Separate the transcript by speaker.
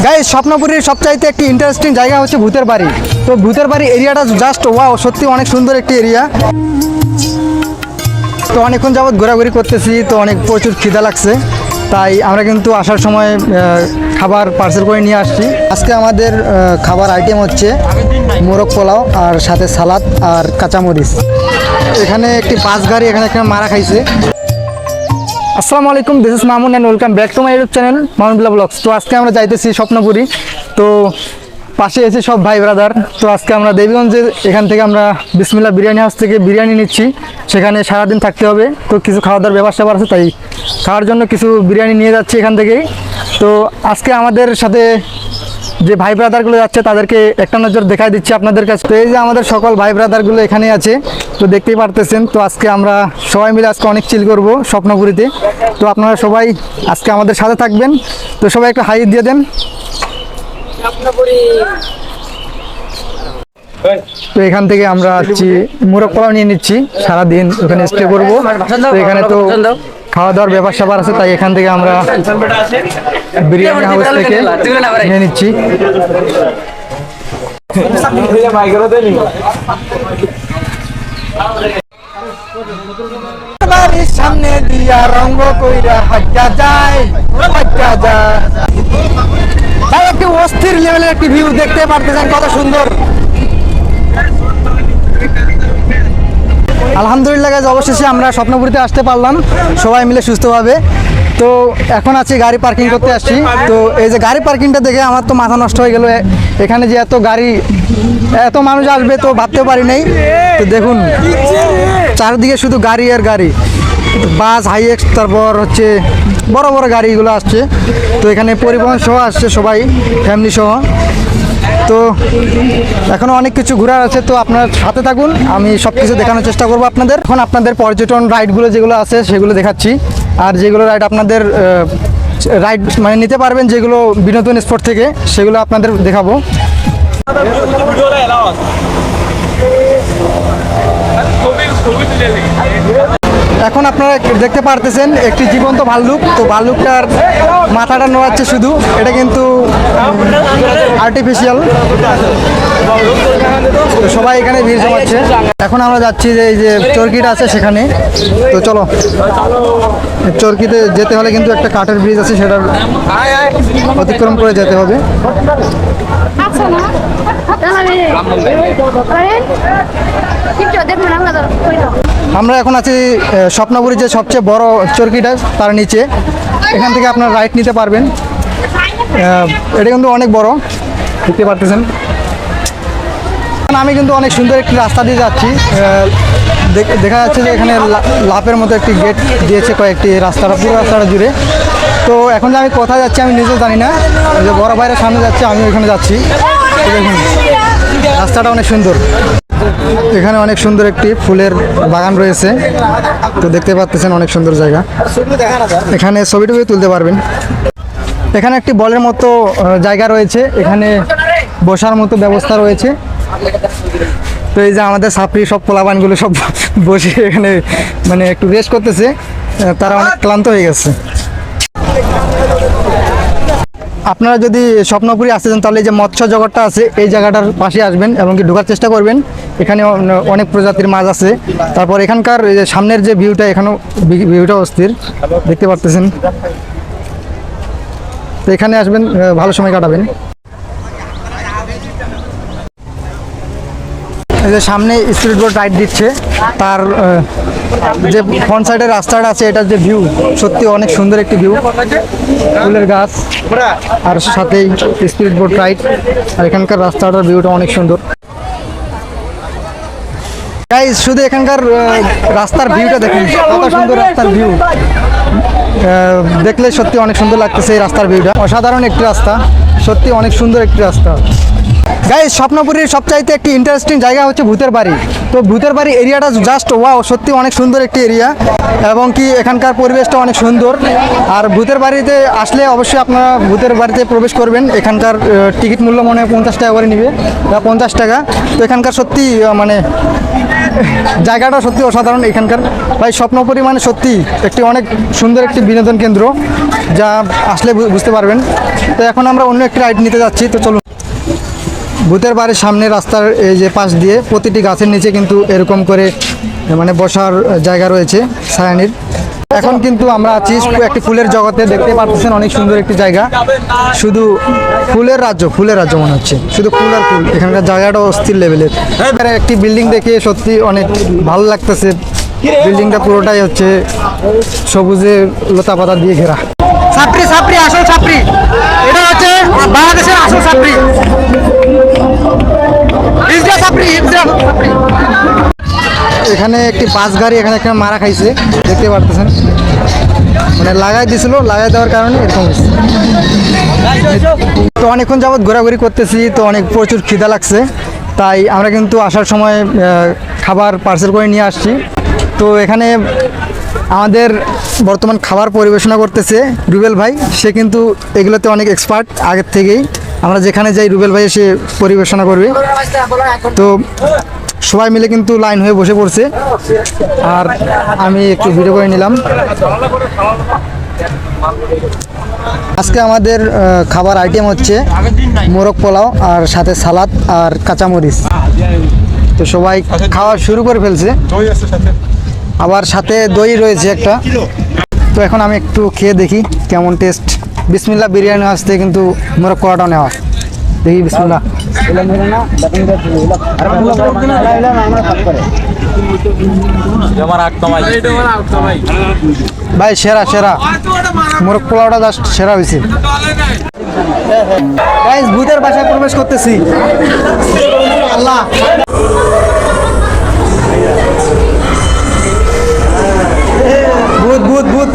Speaker 1: Guys স্বপ্নপুরীর সবচাইতে একটি interesting জায়গা হচ্ছে ভূতের বাড়ি। তো ভূতের বাড়ি এরিয়াটা জাস্ট ওয়াও, সত্যি অনেক সুন্দর একটি এরিয়া। তো অনেকক্ষণ যাবৎ ঘোরাঘুরি করতেছি, তো অনেক প্রচুর খিদা লাগছে, তাই আমরা কিন্তু আসার সময় খাবার পার্সেল করে নিয়ে আসছি। আজকে আমাদের খাবার আইটেম হচ্ছে মোরগ পোলাও আর সাথে সালাদ আর কাঁচামরিচ। এখানে একটি বাস গাড়ি এখানে মারা খাইছে। আসসালামু আলাইকুম, this is Mamun and welcome back to my YouTube channel Mamun Billah vlogs. তো আজকে আমরা যাইতেছি স্বপ্নপুরী। তো পাশে এসে সব ভাই ব্রাদার। তো আজকে আমরা দেবীগঞ্জের এখান থেকে আমরা বিসমিল্লাহ বিরিয়ানি হাউস থেকে বিরিয়ানি নিচ্ছি। সেখানে সারাদিন থাকতে হবে, তো কিছু খাওয়া দাওয়ার ব্যবস্থা আছে, তাই খাওয়ার জন্য কিছু বিরিয়ানি নিয়ে যাচ্ছি এখান থেকেই। তো আজকে আমাদের সাথে যে ভাই ব্রাদারগুলো যাচ্ছে তাদেরকে একটা নজর দেখাই দিচ্ছি আপনাদের কাছে। তো এই যে আমাদের সকল ভাই ব্রাদারগুলো এখানে আছে, তো দেখতেই পারতেছেন। তো আজকে আমরা সবাই মিলে আজকে অনেক চিল করব স্বপ্নপুরীতে। তো আপনারা সবাই আজকে আমাদের সাথে থাকবেন। তো সবাই একটা হাই দিয়ে দেন। তো এখান থেকে আমরা আসছি মোরগ পোলাও নিয়ে নিচ্ছি, সারাদিন ওখানে স্টে করবো। তো এখানে তো খাওয়া দাওয়ার ব্যাপার স্যাপার আছে, তাই এখান থেকে আমরা বিরিয়ানি হাউস থেকে নিয়ে নিচ্ছি। সামনে দিয়া রঙ্গ কইরা হাজ্জা যায়, হাজ্জা যায়। তাই একটি অস্থির লেভেলের একটি ভিউ দেখতে পারতেছেন, কত সুন্দর। আলহামদুলিল্লাহ গাইস, অবশেষে আমরা স্বপ্নপুরীতে আসতে পারলাম সবাই মিলে সুস্থভাবে। তো এখন আছি গাড়ি পার্কিং করতে আসছি। তো এই যে গাড়ি পার্কিংটা দেখে আমার তো মাথা নষ্ট হয়ে গেল। এখানে যে এত গাড়ি, এত মানুষ আসবে তো ভাবতেও পারি নাই। তো দেখুন চারিদিকে শুধু গাড়ি আর গাড়ি, বাস, হাইএক্স, তারপর হচ্ছে বড় বড় গাড়িগুলো আসছে। তো এখানে পরিবহন সহ আসছে সবাই, ফ্যামিলি সহ। তো এখনও অনেক কিছু ঘোরার আছে, তো আপনার সাথে থাকুন, আমি সব কিছু দেখানোর চেষ্টা করবো আপনাদের। এখন আপনাদের পর্যটন রাইডগুলো যেগুলো আছে সেগুলো দেখাচ্ছি, আর যেগুলো রাইড আপনাদের রাইড মানে নিতে পারবেন, যেগুলো বিনোদন স্পট থেকে, সেগুলো আপনাদের দেখাবো। এখন আপনারা দেখতে পারতেছেন একটি জীবন্ত ভাল্লুক। তো ভাল্লুকটার মাথাটা নড়াচ্ছে শুধু, এটা কিন্তু আর্টিফিশিয়াল। তো সবাই এখানে ভিড় জমাচ্ছে। এখন আমরা যাচ্ছি যে এই যে চরকিটা আছে সেখানে। তো চলো, চরকিতে যেতে হলে কিন্তু একটা কাঠের ব্রিজ আছে, সেটার অতিক্রম করে যেতে হবে। আমরা এখন আছি স্বপ্নপুরীর যে সবচেয়ে বড় চরকিটা, তার নিচে। এখান থেকে আপনার রাইড নিতে পারবেন। এটা কিন্তু অনেক বড়, দেখতে পারতেছেন। আমি কিন্তু অনেক সুন্দর একটি রাস্তা দিয়ে যাচ্ছি। দেখা যাচ্ছে যে এখানে লাপের মতো একটি গেট দিয়েছে কয়েকটি রাস্তাটা, পুরো রাস্তাটা জুড়ে। তো এখন যে আমি কোথায় যাচ্ছি আমি নিজেও জানি না। যে বড় বাইরের সামনে যাচ্ছে, আমি ওইখানে যাচ্ছি। দেখুন রাস্তাটা অনেক সুন্দর। এখানে অনেক সুন্দর একটি ফুলের বাগান রয়েছে, তো দেখতে পাচ্ছেন অনেক সুন্দর জায়গা। এখানে ছবি টবি তুলতে পারবেন। এখানে একটি বলের মতো জায়গা রয়েছে, এখানে বসার মতো ব্যবস্থা রয়েছে। তো এই যে আমাদের ছাত্রী সব পোলাপানগুলো সব বসে এখানে মানে একটু রেস্ট করতেছে, তারা অনেক ক্লান্ত হয়ে গেছে। আপনারা যদি স্বপ্নপুরী আসতে চান তাহলে এই যে মৎস্য জগৎটা আছে এই জায়গাটার পাশে আসবেন এবং কি ঢোকার চেষ্টা করবেন। এখানে অনেক প্রজাতির মাছ আছে। তারপর এখানকার সামনের যে ভিউটা, এখানেও ভিউটা অস্থির, দেখতে পারতেছেন। তো এখানে আসবেন, ভালো সময় কাটাবেন। এই যে সামনে স্পিড বোট রাইড দিচ্ছে, তার যে ফ্রন্ট সাইডের রাস্তাটা আছে, এটার যে ভিউ সত্যি অনেক সুন্দর একটি ভিউ। ফুলের গাছ আর সাথেই স্পিড বোট রাইড, আর এখানকার রাস্তাটার ভিউটা অনেক সুন্দর। গাইস শুধু এখানকার রাস্তার ভিউটা দেখুন, কত সুন্দর রাস্তার ভিউ। দেখলে সত্যি অনেক সুন্দর লাগতেছে এই রাস্তার ভিউটা। অসাধারণ একটি রাস্তা, সত্যি অনেক সুন্দর একটি রাস্তা। গাইস স্বপ্নপুরীর সবচাইতে একটি ইন্টারেস্টিং জায়গা হচ্ছে ভূতের বাড়ি। তো ভূতের বাড়ি এরিয়াটা জাস্ট ওয়াও, সত্যি অনেক সুন্দর একটি এরিয়া, এবং কি এখানকার পরিবেশটা অনেক সুন্দর। আর ভূতের বাড়িতে আসলে অবশ্যই আপনারা ভূতের বাড়িতে প্রবেশ করবেন। এখানকার টিকিট মূল্য মনে হয় 50 টাকা করে নেবে, বা 50 টাকা। তো এখানকার সত্যি মানে জায়গাটা সত্যি অসাধারণ এখানকার। ভাই স্বপ্নপুরী মানে সত্যি একটি অনেক সুন্দর একটি বিনোদন কেন্দ্র, যা আসলে বুঝতে পারবেন। তো এখন আমরা অন্য একটি রাইড নিতে যাচ্ছি, তো চলুন। ভূতের বাড়ির সামনে রাস্তার এই যে পাশ দিয়ে প্রতিটি গাছের নিচে কিন্তু এরকম করে মানে বসার জায়গা রয়েছে ছায়ানির। এখন কিন্তু আমরা আছি একটি ফুলের জগতে, দেখতে পাচ্ছেন অনেক সুন্দর একটি জায়গা, শুধু ফুলের রাজ্য মনে হচ্ছে, শুধু ফুল আর ফুল। এখানকার জায়গাটা অস্থির লেভেলের। একটি বিল্ডিং দেখে সত্যি অনেক ভালো লাগতেছে। বিল্ডিংটা পুরোটাই হচ্ছে সবুজে লতা পাতা দিয়ে ঘেরা। ছাত্রী ছাত্রী আসল ছাত্রী, এটা হচ্ছে বাংলাদেশের আসল ছাত্রী। এখানে একটি বাস গাড়ি এখানে একটা মারা খাইছে, দেখতে পারতেছেন, মানে লাগাই দিছিল, লাগাই দেওয়ার কারণে এরকম হচ্ছে। তো অনেকক্ষণ যাবৎ ঘোরাঘুরি করতেছি, তো অনেক প্রচুর খিদা লাগছে, তাই আমরা কিন্তু আসার সময় খাবার পার্সেল করে নিয়ে আসছি। তো এখানে আমাদের বর্তমান খাবার পরিবেশনা করতেছে রুবেল ভাই, সে কিন্তু এগুলোতে অনেক এক্সপার্ট আগের থেকেই। আমরা যেখানে যাই রুবেল ভাই এসে পরিবেশনা করবে। তো সবাই মিলে কিন্তু লাইন হয়ে বসে পড়ছে, আর আমি একটু ভিডিও করে নিলাম। আজকে আমাদের খাবার আইটেম হচ্ছে মোরগ পোলাও আর সাথে সালাদ আর কাঁচামরিচ। তো সবাই খাওয়া শুরু করে ফেলছে, আবার সাথে দই রয়েছে একটা। তো এখন আমি একটু খেয়ে দেখি কেমন টেস্ট। বিসমিল্লাহ বিরিয়ানি আসতে কিন্তু মোরগ পোলাওটা নেওয়া, দেখি বিসমিল্লাহ। ভাই সেরা সেরা, মোরগ পোলাওটা জাস্ট সেরা হয়েছে। গাইস ভূতের বাসায় প্রবেশ করতেছি। আল্লাহ, ভূত ভূত ভূত।